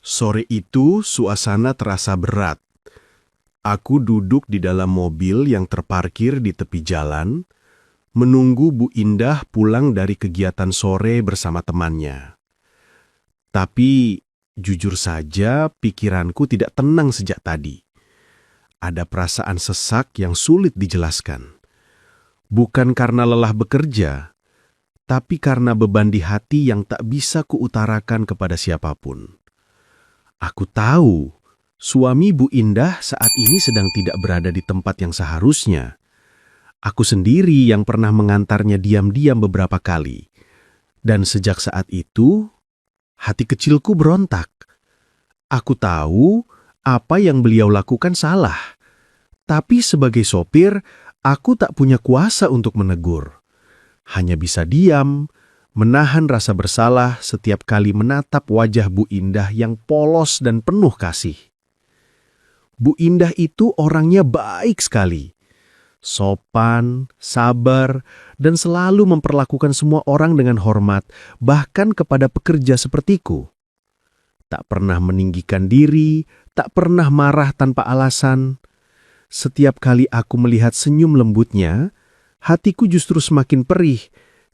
Sore itu suasana terasa berat. Aku duduk di dalam mobil yang terparkir di tepi jalan, menunggu Bu Indah pulang dari kegiatan sore bersama temannya. Tapi, jujur saja pikiranku tidak tenang sejak tadi. Ada perasaan sesak yang sulit dijelaskan. Bukan karena lelah bekerja, tapi karena beban di hati yang tak bisa kuutarakan kepada siapapun. Aku tahu, suami Bu Indah saat ini sedang tidak berada di tempat yang seharusnya. Aku sendiri yang pernah mengantarnya diam-diam beberapa kali. Dan sejak saat itu, hati kecilku berontak. Aku tahu apa yang beliau lakukan salah. Tapi sebagai sopir, aku tak punya kuasa untuk menegur. Hanya bisa diam, menahan rasa bersalah setiap kali menatap wajah Bu Indah yang polos dan penuh kasih. Bu Indah itu orangnya baik sekali. Sopan, sabar, dan selalu memperlakukan semua orang dengan hormat, bahkan kepada pekerja sepertiku. Tak pernah meninggikan diri, tak pernah marah tanpa alasan. Setiap kali aku melihat senyum lembutnya, hatiku justru semakin perih,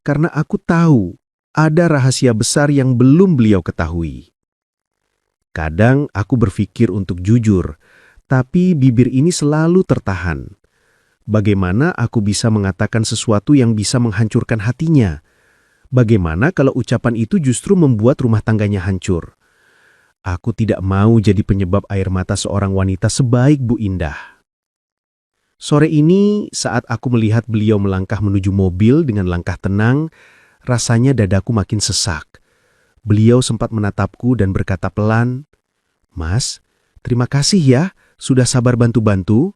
karena aku tahu ada rahasia besar yang belum beliau ketahui. Kadang aku berpikir untuk jujur, tapi bibir ini selalu tertahan. Bagaimana aku bisa mengatakan sesuatu yang bisa menghancurkan hatinya? Bagaimana kalau ucapan itu justru membuat rumah tangganya hancur? Aku tidak mau jadi penyebab air mata seorang wanita sebaik Bu Indah. Sore ini, saat aku melihat beliau melangkah menuju mobil dengan langkah tenang, rasanya dadaku makin sesak. Beliau sempat menatapku dan berkata pelan, "Mas, terima kasih ya, sudah sabar bantu-bantu."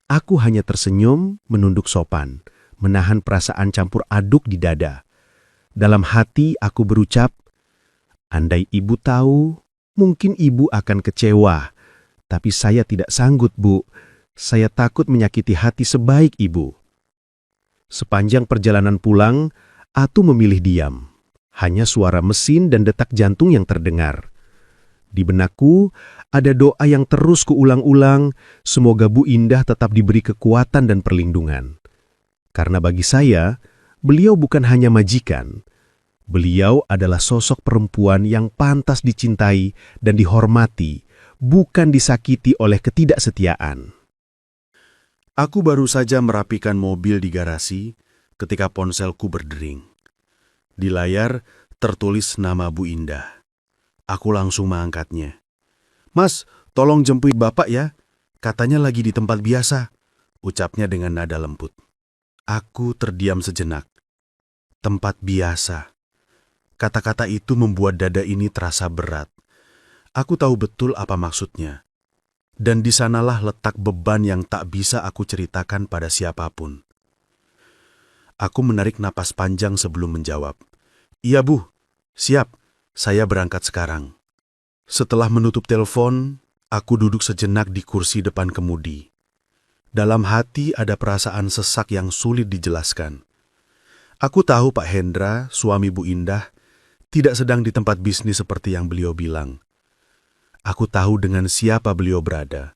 Aku hanya tersenyum, menunduk sopan, menahan perasaan campur aduk di dada. Dalam hati aku berucap, andai ibu tahu, mungkin ibu akan kecewa. Tapi saya tidak sanggup, Bu. Saya takut menyakiti hati sebaik ibu. Sepanjang perjalanan pulang, Atu memilih diam. Hanya suara mesin dan detak jantung yang terdengar. Di benakku, ada doa yang terus kuulang-ulang, semoga Bu Indah tetap diberi kekuatan dan perlindungan. Karena bagi saya, beliau bukan hanya majikan. Beliau adalah sosok perempuan yang pantas dicintai dan dihormati, bukan disakiti oleh ketidaksetiaan. Aku baru saja merapikan mobil di garasi ketika ponselku berdering. Di layar tertulis nama Bu Indah. Aku langsung mengangkatnya. "Mas, tolong jemput Bapak ya. Katanya lagi di tempat biasa," ucapnya dengan nada lembut. Aku terdiam sejenak. Tempat biasa. Kata-kata itu membuat dada ini terasa berat. Aku tahu betul apa maksudnya. Dan di sanalah letak beban yang tak bisa aku ceritakan pada siapapun. Aku menarik napas panjang sebelum menjawab. "Iya Bu, siap, saya berangkat sekarang." Setelah menutup telepon, aku duduk sejenak di kursi depan kemudi. Dalam hati ada perasaan sesak yang sulit dijelaskan. Aku tahu Pak Hendra, suami Bu Indah, tidak sedang di tempat bisnis seperti yang beliau bilang. Aku tahu dengan siapa beliau berada.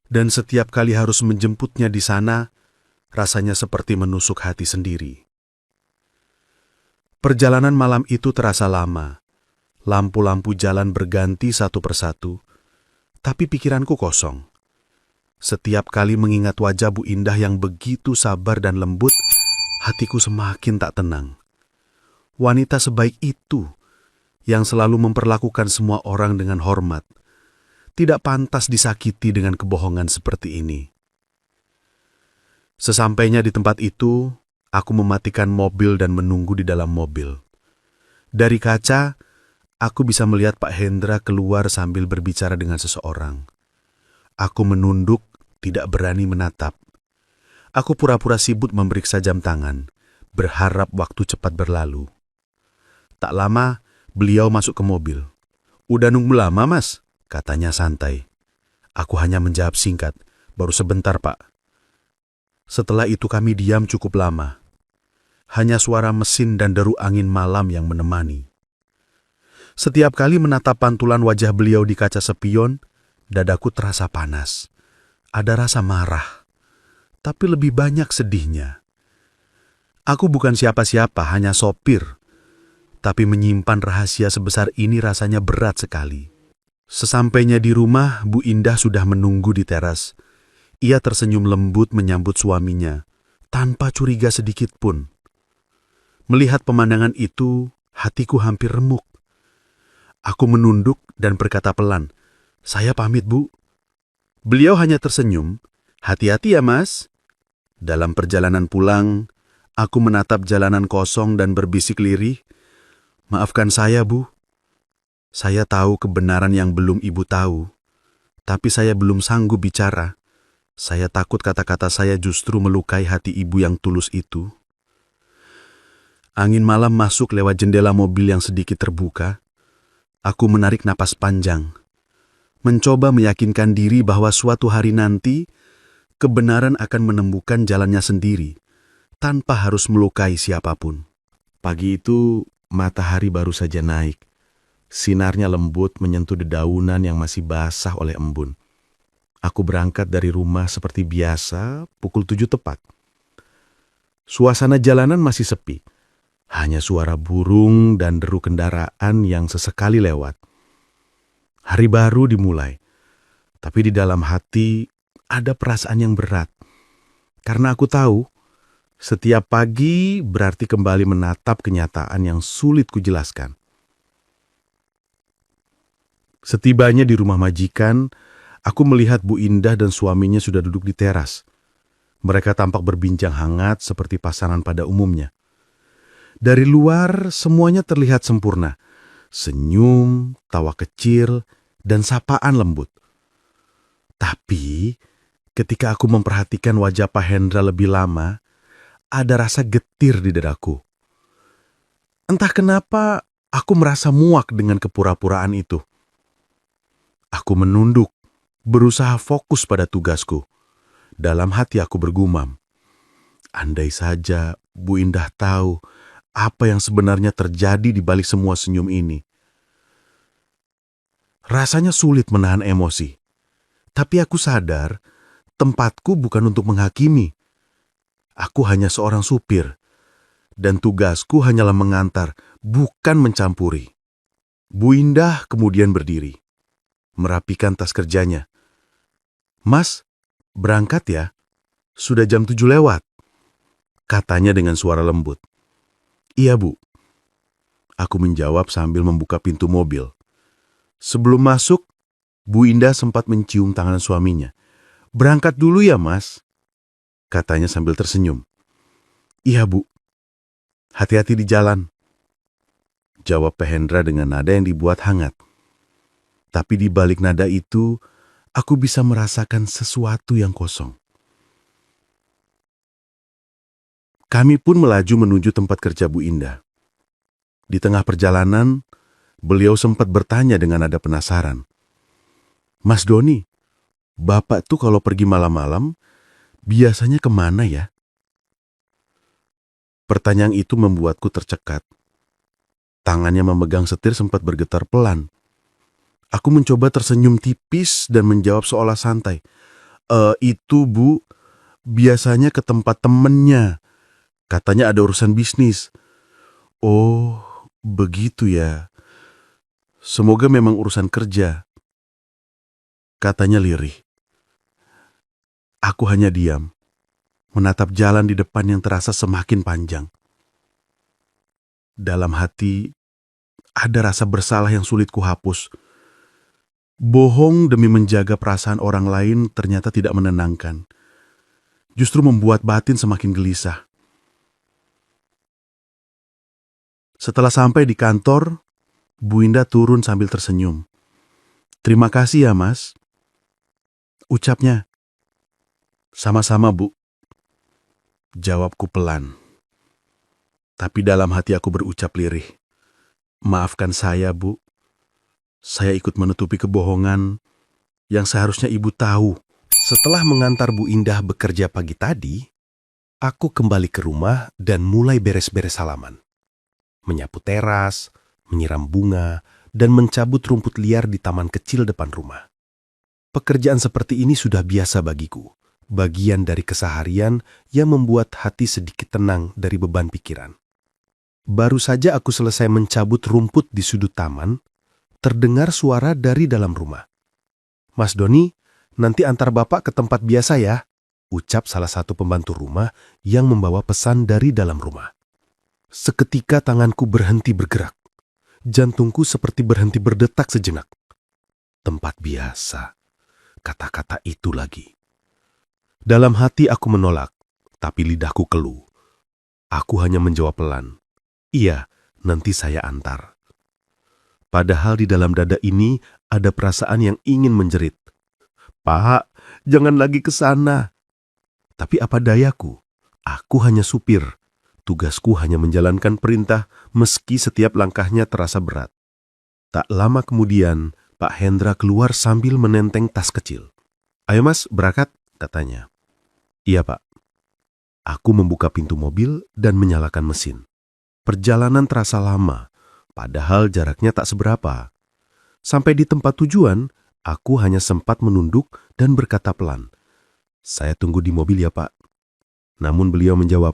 Dan setiap kali harus menjemputnya di sana, rasanya seperti menusuk hati sendiri. Perjalanan malam itu terasa lama. Lampu-lampu jalan berganti satu persatu, tapi pikiranku kosong. Setiap kali mengingat wajah Bu Indah yang begitu sabar dan lembut, hatiku semakin tak tenang. Wanita sebaik itu, yang selalu memperlakukan semua orang dengan hormat, tidak pantas disakiti dengan kebohongan seperti ini. Sesampainya di tempat itu, aku mematikan mobil dan menunggu di dalam mobil. Dari kaca, aku bisa melihat Pak Hendra keluar sambil berbicara dengan seseorang. Aku menunduk, tidak berani menatap. Aku pura-pura sibuk memeriksa jam tangan, berharap waktu cepat berlalu. Tak lama, beliau masuk ke mobil. "Udah nunggu lama, Mas?" katanya santai. Aku hanya menjawab singkat, "Baru sebentar, Pak." Setelah itu kami diam cukup lama. Hanya suara mesin dan deru angin malam yang menemani. Setiap kali menatap pantulan wajah beliau di kaca spion, dadaku terasa panas. Ada rasa marah, tapi lebih banyak sedihnya. Aku bukan siapa-siapa, hanya sopir. Tapi menyimpan rahasia sebesar ini rasanya berat sekali. Sesampainya di rumah, Bu Indah sudah menunggu di teras. Ia tersenyum lembut menyambut suaminya, tanpa curiga sedikit pun. Melihat pemandangan itu, hatiku hampir remuk. Aku menunduk dan berkata pelan, "Saya pamit, Bu." Beliau hanya tersenyum, "Hati-hati ya, Mas." Dalam perjalanan pulang, aku menatap jalanan kosong dan berbisik lirih, "Maafkan saya, Bu. Saya tahu kebenaran yang belum Ibu tahu, tapi saya belum sanggup bicara. Saya takut kata-kata saya justru melukai hati Ibu yang tulus itu." Angin malam masuk lewat jendela mobil yang sedikit terbuka. Aku menarik napas panjang, mencoba meyakinkan diri bahwa suatu hari nanti, kebenaran akan menemukan jalannya sendiri, tanpa harus melukai siapapun. Pagi itu, matahari baru saja naik. Sinarnya lembut menyentuh dedaunan yang masih basah oleh embun. Aku berangkat dari rumah seperti biasa, pukul 7 tepat. Suasana jalanan masih sepi. Hanya suara burung dan deru kendaraan yang sesekali lewat. Hari baru dimulai, tapi di dalam hati ada perasaan yang berat. Karena aku tahu, setiap pagi berarti kembali menatap kenyataan yang sulit kujelaskan. Setibanya di rumah majikan, aku melihat Bu Indah dan suaminya sudah duduk di teras. Mereka tampak berbincang hangat seperti pasangan pada umumnya. Dari luar, semuanya terlihat sempurna. Senyum, tawa kecil, dan sapaan lembut. Tapi, ketika aku memperhatikan wajah Pak Hendra lebih lama, ada rasa getir di dadaku. Entah kenapa, aku merasa muak dengan kepura-puraan itu. Aku menunduk, berusaha fokus pada tugasku. Dalam hati aku bergumam, andai saja Bu Indah tahu apa yang sebenarnya terjadi di balik semua senyum ini. Rasanya sulit menahan emosi. Tapi aku sadar, tempatku bukan untuk menghakimi. Aku hanya seorang supir, dan tugasku hanyalah mengantar, bukan mencampuri. Bu Indah kemudian berdiri, merapikan tas kerjanya. "Mas, berangkat ya? Sudah jam 7 lewat," katanya dengan suara lembut. "Iya, Bu." Aku menjawab sambil membuka pintu mobil. Sebelum masuk, Bu Indah sempat mencium tangan suaminya. "Berangkat dulu ya, Mas," katanya sambil tersenyum. "Iya, Bu. Hati-hati di jalan," jawab Pak Hendra dengan nada yang dibuat hangat. Tapi di balik nada itu, aku bisa merasakan sesuatu yang kosong. Kami pun melaju menuju tempat kerja Bu Indah. Di tengah perjalanan, beliau sempat bertanya dengan nada penasaran. "Mas Doni, Bapak tuh kalau pergi malam-malam, biasanya kemana ya?" Pertanyaan itu membuatku tercekat. Tangannya memegang setir sempat bergetar pelan. Aku mencoba tersenyum tipis dan menjawab seolah santai. Itu Bu, biasanya ke tempat temennya. Katanya ada urusan bisnis." "Oh, begitu ya. Semoga memang urusan kerja," katanya lirih. Aku hanya diam, menatap jalan di depan yang terasa semakin panjang. Dalam hati, ada rasa bersalah yang sulit kuhapus. Bohong demi menjaga perasaan orang lain ternyata tidak menenangkan. Justru membuat batin semakin gelisah. Setelah sampai di kantor, Bu Indah turun sambil tersenyum. "Terima kasih ya, Mas," ucapnya. "Sama-sama, Bu," jawabku pelan. Tapi dalam hati aku berucap lirih. "Maafkan saya, Bu. Saya ikut menutupi kebohongan yang seharusnya Ibu tahu." Setelah mengantar Bu Indah bekerja pagi tadi, aku kembali ke rumah dan mulai beres-beres halaman. Menyapu teras, menyiram bunga, dan mencabut rumput liar di taman kecil depan rumah. Pekerjaan seperti ini sudah biasa bagiku, bagian dari keseharian yang membuat hati sedikit tenang dari beban pikiran. Baru saja aku selesai mencabut rumput di sudut taman, terdengar suara dari dalam rumah. "Mas Doni, nanti antar Bapak ke tempat biasa ya," ucap salah satu pembantu rumah yang membawa pesan dari dalam rumah. Seketika tanganku berhenti bergerak. Jantungku seperti berhenti berdetak sejenak. Tempat biasa, kata-kata itu lagi. Dalam hati aku menolak, tapi lidahku keluh. Aku hanya menjawab pelan, "Iya, nanti saya antar." Padahal di dalam dada ini ada perasaan yang ingin menjerit. "Pak, jangan lagi ke sana." Tapi apa dayaku? Aku hanya supir. Tugasku hanya menjalankan perintah meski setiap langkahnya terasa berat. Tak lama kemudian, Pak Hendra keluar sambil menenteng tas kecil. "Ayo Mas, berangkat," katanya. "Iya Pak." Aku membuka pintu mobil dan menyalakan mesin. Perjalanan terasa lama, padahal jaraknya tak seberapa. Sampai di tempat tujuan, aku hanya sempat menunduk dan berkata pelan, "Saya tunggu di mobil ya Pak." Namun beliau menjawab,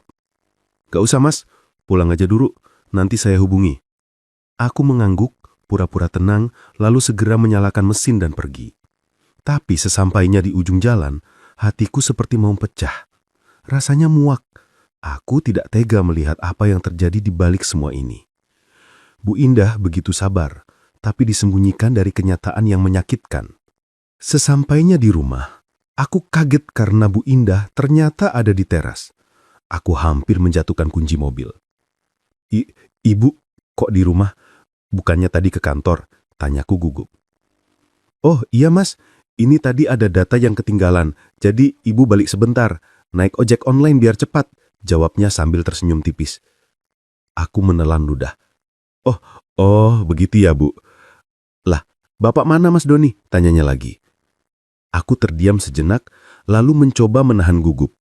"Gak usah Mas, pulang aja dulu, nanti saya hubungi." Aku mengangguk, pura-pura tenang, lalu segera menyalakan mesin dan pergi. Tapi sesampainya di ujung jalan, hatiku seperti mau pecah. Rasanya muak. Aku tidak tega melihat apa yang terjadi di balik semua ini. Bu Indah begitu sabar, tapi disembunyikan dari kenyataan yang menyakitkan. Sesampainya di rumah, aku kaget karena Bu Indah ternyata ada di teras. Aku hampir menjatuhkan kunci mobil. "Ibu, kok di rumah? Bukannya tadi ke kantor?" tanyaku gugup. "Oh iya Mas, ini tadi ada data yang ketinggalan, jadi ibu balik sebentar, naik ojek online biar cepat," jawabnya sambil tersenyum tipis. Aku menelan ludah. Oh, begitu ya Bu." "Lah, Bapak mana Mas Doni?" tanyanya lagi. Aku terdiam sejenak, lalu mencoba menahan gugup.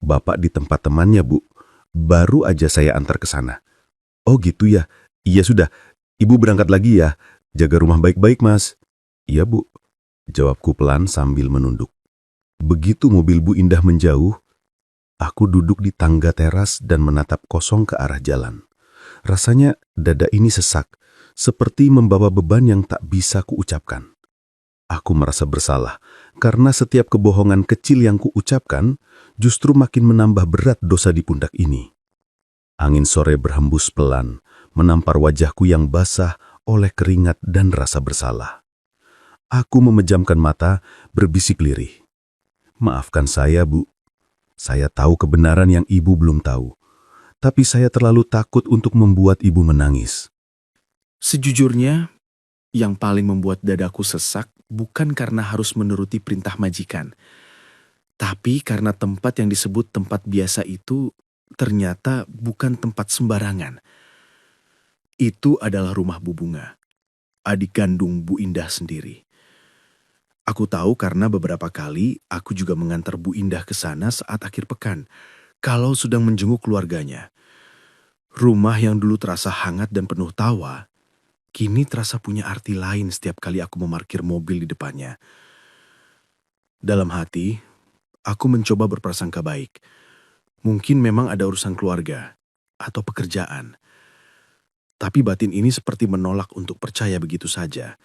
"Bapak di tempat temannya Bu, baru aja saya antar ke sana." "Oh gitu ya, iya sudah, Ibu berangkat lagi ya, jaga rumah baik-baik Mas." "Iya Bu," jawabku pelan sambil menunduk. Begitu mobil Bu Indah menjauh, aku duduk di tangga teras dan menatap kosong ke arah jalan. Rasanya dada ini sesak, seperti membawa beban yang tak bisa kuucapkan. Aku merasa bersalah, karena setiap kebohongan kecil yang kuucapkan justru makin menambah berat dosa di pundak ini. Angin sore berhembus pelan, menampar wajahku yang basah oleh keringat dan rasa bersalah. Aku memejamkan mata, berbisik lirih. "Maafkan saya, Bu. Saya tahu kebenaran yang Ibu belum tahu. Tapi saya terlalu takut untuk membuat Ibu menangis." Sejujurnya, yang paling membuat dadaku sesak bukan karena harus menuruti perintah majikan, tapi karena tempat yang disebut tempat biasa itu ternyata bukan tempat sembarangan. Itu adalah rumah Bu Bunga, adik kandung Bu Indah sendiri. Aku tahu karena beberapa kali aku juga mengantar Bu Indah ke sana saat akhir pekan, kalau sedang menjenguk keluarganya. Rumah yang dulu terasa hangat dan penuh tawa, kini terasa punya arti lain setiap kali aku memarkir mobil di depannya. Dalam hati, aku mencoba berprasangka baik. Mungkin memang ada urusan keluarga atau pekerjaan. Tapi batin ini seperti menolak untuk percaya begitu saja.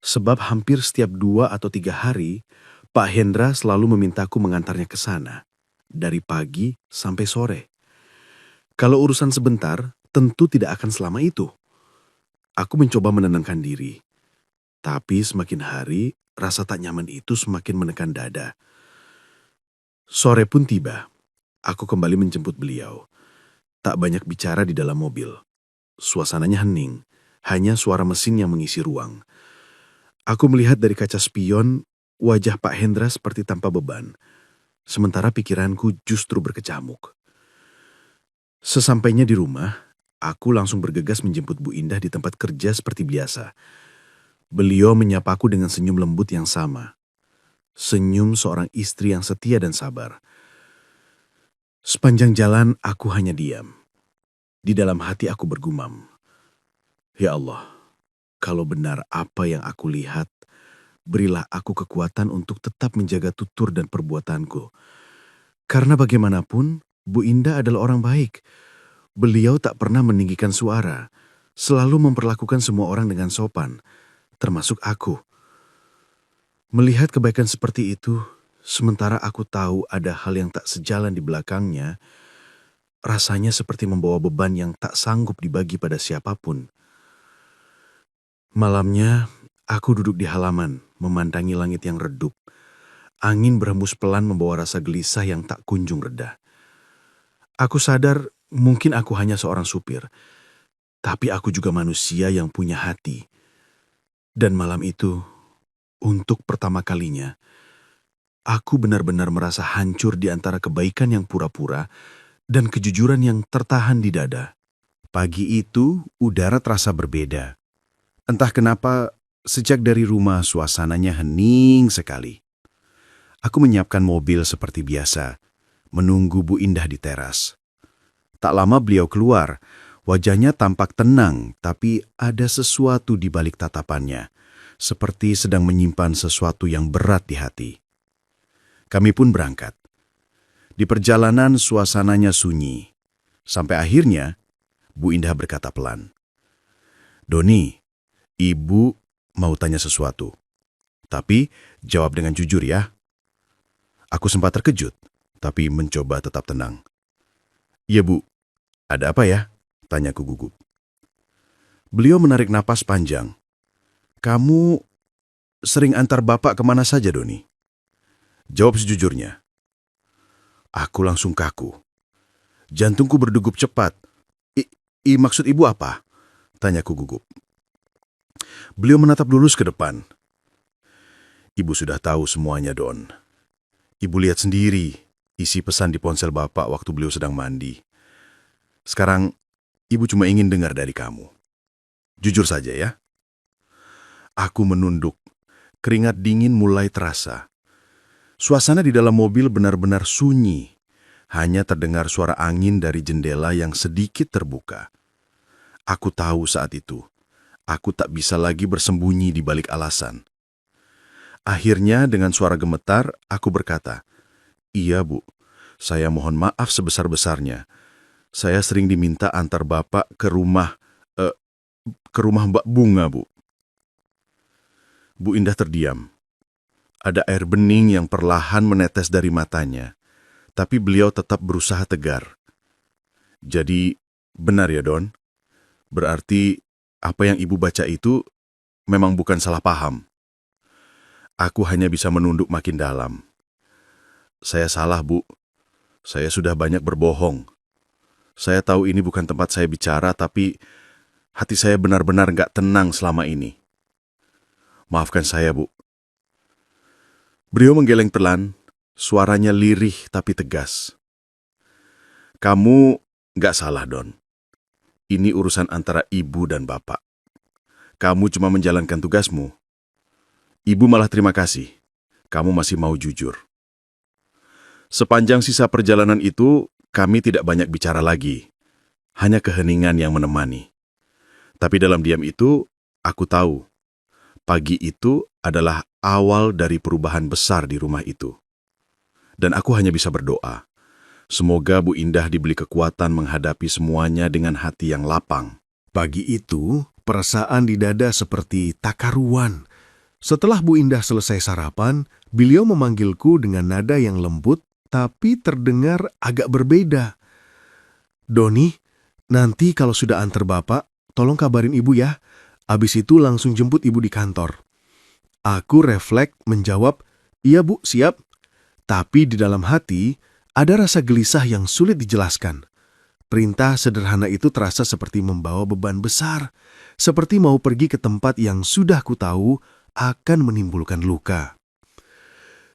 Sebab hampir setiap 2 atau 3 hari, Pak Hendra selalu memintaku mengantarnya ke sana. Dari pagi sampai sore. Kalau urusan sebentar, tentu tidak akan selama itu. Aku mencoba menenangkan diri. Tapi semakin hari, rasa tak nyaman itu semakin menekan dada. Sore pun tiba. Aku kembali menjemput beliau. Tak banyak bicara di dalam mobil. Suasananya hening. Hanya suara mesin yang mengisi ruang. Aku melihat dari kaca spion, wajah Pak Hendra seperti tanpa beban. Sementara pikiranku justru berkecamuk. Sesampainya di rumah, aku langsung bergegas menjemput Bu Indah di tempat kerja seperti biasa. Beliau menyapaku dengan senyum lembut yang sama. Senyum seorang istri yang setia dan sabar. Sepanjang jalan aku hanya diam. Di dalam hati aku bergumam, "Ya Allah, kalau benar apa yang aku lihat, berilah aku kekuatan untuk tetap menjaga tutur dan perbuatanku. Karena bagaimanapun, Bu Indah adalah orang baik. Beliau tak pernah meninggikan suara, selalu memperlakukan semua orang dengan sopan, termasuk aku. Melihat kebaikan seperti itu, sementara aku tahu ada hal yang tak sejalan di belakangnya, rasanya seperti membawa beban yang tak sanggup dibagi pada siapapun. Malamnya, aku duduk di halaman, memandangi langit yang redup. Angin berhembus pelan membawa rasa gelisah yang tak kunjung reda. Aku sadar mungkin aku hanya seorang supir, tapi aku juga manusia yang punya hati. Dan malam itu, untuk pertama kalinya, aku benar-benar merasa hancur di antara kebaikan yang pura-pura dan kejujuran yang tertahan di dada. Pagi itu, udara terasa berbeda. Entah kenapa, sejak dari rumah suasananya hening sekali. Aku menyiapkan mobil seperti biasa, menunggu Bu Indah di teras. Tak lama beliau keluar, wajahnya tampak tenang, tapi ada sesuatu di balik tatapannya, seperti sedang menyimpan sesuatu yang berat di hati. Kami pun berangkat. Di perjalanan suasananya sunyi. Sampai akhirnya, Bu Indah berkata pelan, "Doni, Ibu mau tanya sesuatu. Tapi jawab dengan jujur ya." Aku sempat terkejut, tapi mencoba tetap tenang. "Iya Bu, ada apa ya?" tanyaku gugup. Beliau menarik napas panjang. "Kamu sering antar Bapak kemana saja, Doni?" Jawab sejujurnya. Aku langsung kaku. Jantungku berdegup cepat. Maksud Ibu apa?" tanyaku gugup. Beliau menatap lurus ke depan. "Ibu sudah tahu semuanya, Don. Ibu lihat sendiri isi pesan di ponsel Bapak waktu beliau sedang mandi. Sekarang, Ibu cuma ingin dengar dari kamu. Jujur saja ya." Aku menunduk. Keringat dingin mulai terasa. Suasana di dalam mobil benar-benar sunyi. Hanya terdengar suara angin dari jendela yang sedikit terbuka. Aku tahu saat itu, aku tak bisa lagi bersembunyi di balik alasan. Akhirnya dengan suara gemetar, aku berkata, "Iya Bu, saya mohon maaf sebesar-besarnya. Saya sering diminta antar Bapak ke rumah Mbak Bunga, Bu." Bu Indah terdiam. Ada air bening yang perlahan menetes dari matanya, tapi beliau tetap berusaha tegar. "Jadi, benar ya Don? Berarti apa yang Ibu baca itu memang bukan salah paham." Aku hanya bisa menunduk makin dalam. "Saya salah, Bu. Saya sudah banyak berbohong. Saya tahu ini bukan tempat saya bicara, tapi hati saya benar-benar nggak tenang selama ini. Maafkan saya, Bu." Beliau menggeleng pelan, suaranya lirih tapi tegas. "Kamu nggak salah, Don. Ini urusan antara Ibu dan Bapak. Kamu cuma menjalankan tugasmu. Ibu malah terima kasih. Kamu masih mau jujur." Sepanjang sisa perjalanan itu, kami tidak banyak bicara lagi. Hanya keheningan yang menemani. Tapi dalam diam itu, aku tahu, pagi itu adalah awal dari perubahan besar di rumah itu. Dan aku hanya bisa berdoa. Semoga Bu Indah diberi kekuatan menghadapi semuanya dengan hati yang lapang. Pagi itu, perasaan di dada seperti tak karuan. Setelah Bu Indah selesai sarapan, beliau memanggilku dengan nada yang lembut, tapi terdengar agak berbeda. "Doni, nanti kalau sudah antar Bapak, tolong kabarin Ibu ya. Abis itu langsung jemput Ibu di kantor." Aku refleks menjawab, "Iya Bu, siap." Tapi di dalam hati, ada rasa gelisah yang sulit dijelaskan. Perintah sederhana itu terasa seperti membawa beban besar, seperti mau pergi ke tempat yang sudah ku tahu akan menimbulkan luka.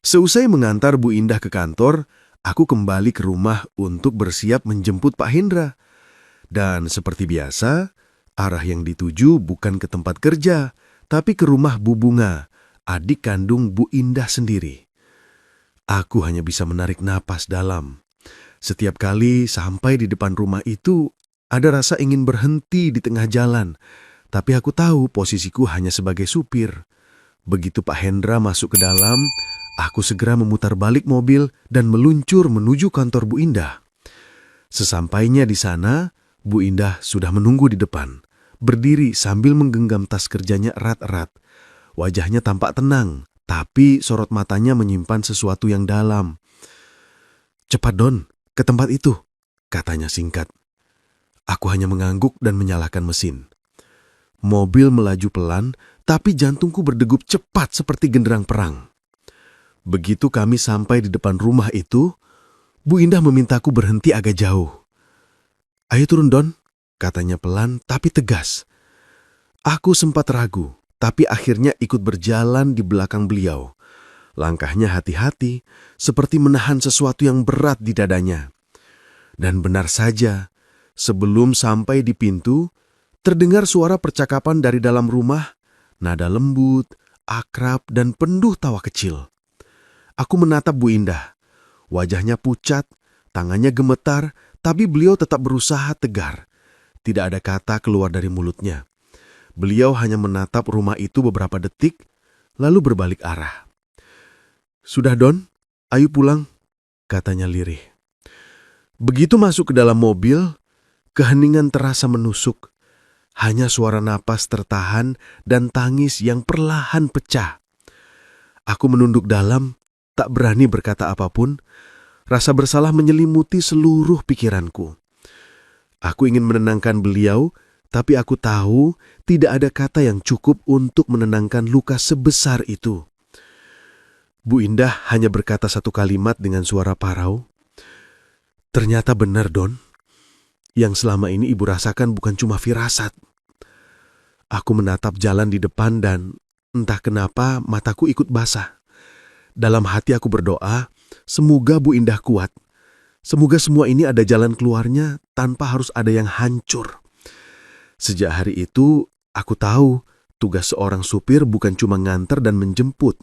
Seusai mengantar Bu Indah ke kantor, aku kembali ke rumah untuk bersiap menjemput Pak Hendra. Dan seperti biasa, arah yang dituju bukan ke tempat kerja, tapi ke rumah Bu Bunga, adik kandung Bu Indah sendiri. Aku hanya bisa menarik napas dalam. Setiap kali sampai di depan rumah itu, ada rasa ingin berhenti di tengah jalan, tapi aku tahu posisiku hanya sebagai supir. Begitu Pak Hendra masuk ke dalam, aku segera memutar balik mobil dan meluncur menuju kantor Bu Indah. Sesampainya di sana, Bu Indah sudah menunggu di depan, berdiri sambil menggenggam tas kerjanya erat-erat. Wajahnya tampak tenang, tapi sorot matanya menyimpan sesuatu yang dalam. "Cepat Don, ke tempat itu," katanya singkat. Aku hanya mengangguk dan menyalakan mesin. Mobil melaju pelan, tapi jantungku berdegup cepat seperti genderang perang. Begitu kami sampai di depan rumah itu, Bu Indah memintaku berhenti agak jauh. "Ayo turun Don," katanya pelan tapi tegas. Aku sempat ragu, tapi akhirnya ikut berjalan di belakang beliau. Langkahnya hati-hati, seperti menahan sesuatu yang berat di dadanya. Dan benar saja, sebelum sampai di pintu, terdengar suara percakapan dari dalam rumah, nada lembut, akrab, dan penuh tawa kecil. Aku menatap Bu Indah. Wajahnya pucat, tangannya gemetar, tapi beliau tetap berusaha tegar. Tidak ada kata keluar dari mulutnya. Beliau hanya menatap rumah itu beberapa detik, lalu berbalik arah. "Sudah Don, ayo pulang," katanya lirih. Begitu masuk ke dalam mobil, keheningan terasa menusuk. Hanya suara napas tertahan dan tangis yang perlahan pecah. Aku menunduk dalam, tak berani berkata apapun. Rasa bersalah menyelimuti seluruh pikiranku. Aku ingin menenangkan beliau, tapi aku tahu tidak ada kata yang cukup untuk menenangkan luka sebesar itu. Bu Indah hanya berkata satu kalimat dengan suara parau. "Ternyata benar, Don. Yang selama ini ibu rasakan bukan cuma firasat." Aku menatap jalan di depan dan entah kenapa mataku ikut basah. Dalam hati aku berdoa, semoga Bu Indah kuat. Semoga semua ini ada jalan keluarnya tanpa harus ada yang hancur. Sejak hari itu, aku tahu tugas seorang supir bukan cuma nganter dan menjemput.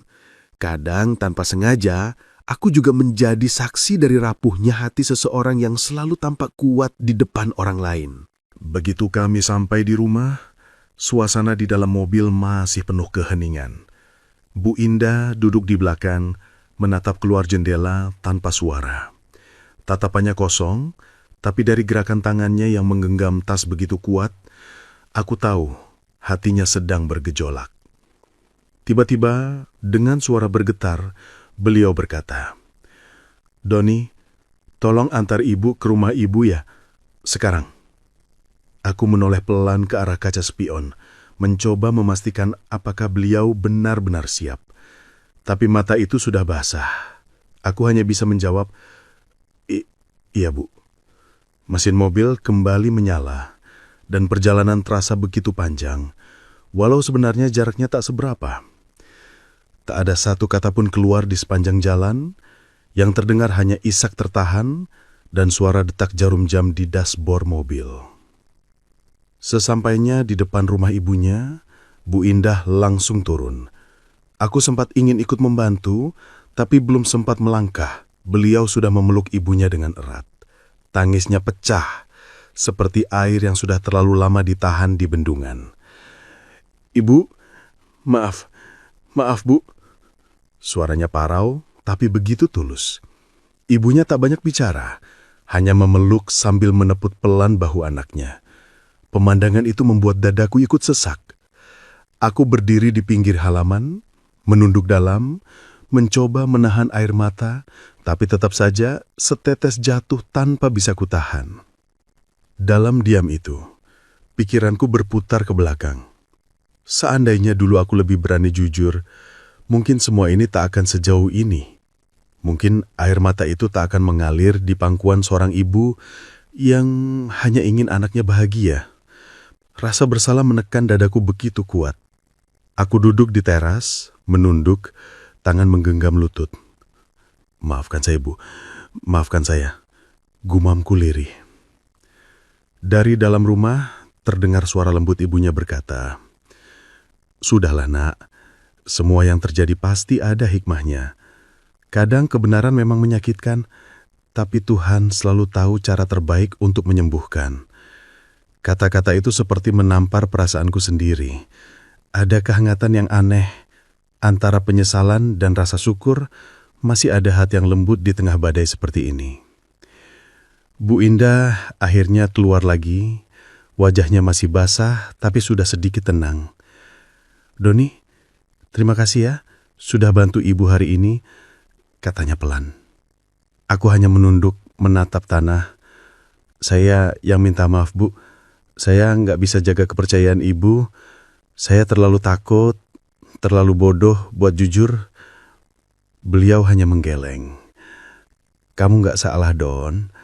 Kadang tanpa sengaja, aku juga menjadi saksi dari rapuhnya hati seseorang yang selalu tampak kuat di depan orang lain. Begitu kami sampai di rumah, suasana di dalam mobil masih penuh keheningan. Bu Indah duduk di belakang, menatap keluar jendela tanpa suara. Tatapannya kosong, tapi dari gerakan tangannya yang menggenggam tas begitu kuat, aku tahu hatinya sedang bergejolak. Tiba-tiba, dengan suara bergetar, beliau berkata, "Doni, tolong antar ibu ke rumah ibu ya, sekarang." Aku menoleh pelan ke arah kaca spion, mencoba memastikan apakah beliau benar-benar siap. Tapi mata itu sudah basah. Aku hanya bisa menjawab, "Iya Bu." Mesin mobil kembali menyala, dan perjalanan terasa begitu panjang, walau sebenarnya jaraknya tak seberapa. Tak ada satu kata pun keluar di sepanjang jalan, yang terdengar hanya isak tertahan dan suara detak jarum jam di dashboard mobil. Sesampainya di depan rumah ibunya, Bu Indah langsung turun. Aku sempat ingin ikut membantu, tapi belum sempat melangkah. Beliau sudah memeluk ibunya dengan erat. Tangisnya pecah, seperti air yang sudah terlalu lama ditahan di bendungan. "Ibu, maaf Bu." Suaranya parau, tapi begitu tulus. Ibunya tak banyak bicara, hanya memeluk sambil meneput pelan bahu anaknya. Pemandangan itu membuat dadaku ikut sesak. Aku berdiri di pinggir halaman, menunduk dalam, mencoba menahan air mata, tapi tetap saja setetes jatuh tanpa bisa kutahan. Dalam diam itu, pikiranku berputar ke belakang. Seandainya dulu aku lebih berani jujur, mungkin semua ini tak akan sejauh ini. Mungkin air mata itu tak akan mengalir di pangkuan seorang ibu yang hanya ingin anaknya bahagia. Rasa bersalah menekan dadaku begitu kuat. Aku duduk di teras, menunduk, tangan menggenggam lutut. "Maafkan saya, Bu. Maafkan saya." Gumamku lirih. Dari dalam rumah, terdengar suara lembut ibunya berkata, "Sudahlah nak, semua yang terjadi pasti ada hikmahnya. Kadang kebenaran memang menyakitkan, tapi Tuhan selalu tahu cara terbaik untuk menyembuhkan. Kata-kata itu seperti menampar perasaanku sendiri. Ada kehangatan yang aneh antara penyesalan dan rasa syukur. Masih ada hati yang lembut di tengah badai seperti ini. Bu Indah akhirnya keluar lagi. Wajahnya masih basah, tapi sudah sedikit tenang. "Doni, terima kasih ya, sudah bantu ibu hari ini," katanya pelan. Aku hanya menunduk, menatap tanah. "Saya yang minta maaf, Bu. Saya nggak bisa jaga kepercayaan ibu. Saya terlalu takut, terlalu bodoh buat jujur." Beliau hanya menggeleng. "Kamu nggak salah, Don.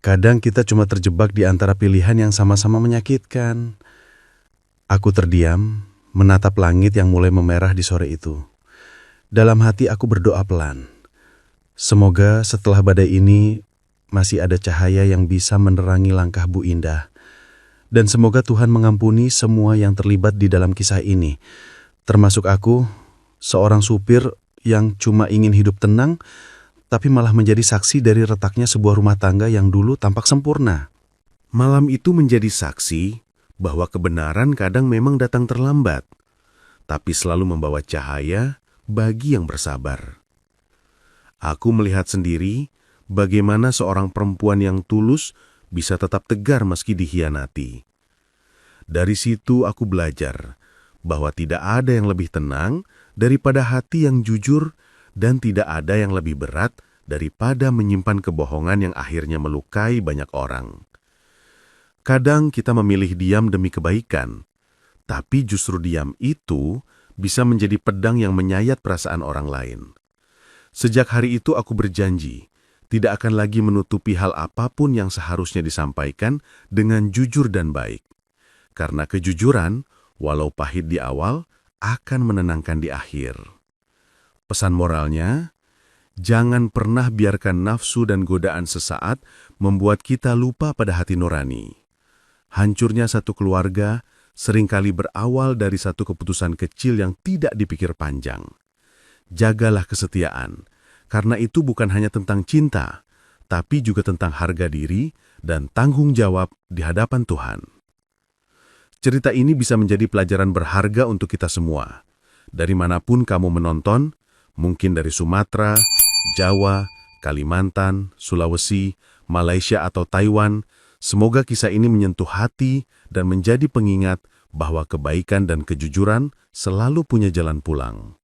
Kadang kita cuma terjebak di antara pilihan yang sama-sama menyakitkan." Aku terdiam, menatap langit yang mulai memerah di sore itu. Dalam hati aku berdoa pelan. Semoga setelah badai ini masih ada cahaya yang bisa menerangi langkah Bu Indah. Dan semoga Tuhan mengampuni semua yang terlibat di dalam kisah ini. Termasuk aku, seorang supir yang cuma ingin hidup tenang, tapi malah menjadi saksi dari retaknya sebuah rumah tangga yang dulu tampak sempurna. Malam itu menjadi saksi bahwa kebenaran kadang memang datang terlambat, tapi selalu membawa cahaya bagi yang bersabar. Aku melihat sendiri bagaimana seorang perempuan yang tulus bisa tetap tegar meski dikhianati. Dari situ aku belajar bahwa tidak ada yang lebih tenang daripada hati yang jujur, dan tidak ada yang lebih berat daripada menyimpan kebohongan yang akhirnya melukai banyak orang. Kadang kita memilih diam demi kebaikan, tapi justru diam itu bisa menjadi pedang yang menyayat perasaan orang lain. Sejak hari itu aku berjanji, tidak akan lagi menutupi hal apapun yang seharusnya disampaikan dengan jujur dan baik. Karena kejujuran, walau pahit di awal, akan menenangkan di akhir. Pesan moralnya, jangan pernah biarkan nafsu dan godaan sesaat membuat kita lupa pada hati nurani. Hancurnya satu keluarga seringkali berawal dari satu keputusan kecil yang tidak dipikir panjang. Jagalah kesetiaan, karena itu bukan hanya tentang cinta, tapi juga tentang harga diri dan tanggung jawab di hadapan Tuhan. Cerita ini bisa menjadi pelajaran berharga untuk kita semua. Dari manapun kamu menonton, mungkin dari Sumatera, Jawa, Kalimantan, Sulawesi, Malaysia atau Taiwan, semoga kisah ini menyentuh hati dan menjadi pengingat bahwa kebaikan dan kejujuran selalu punya jalan pulang.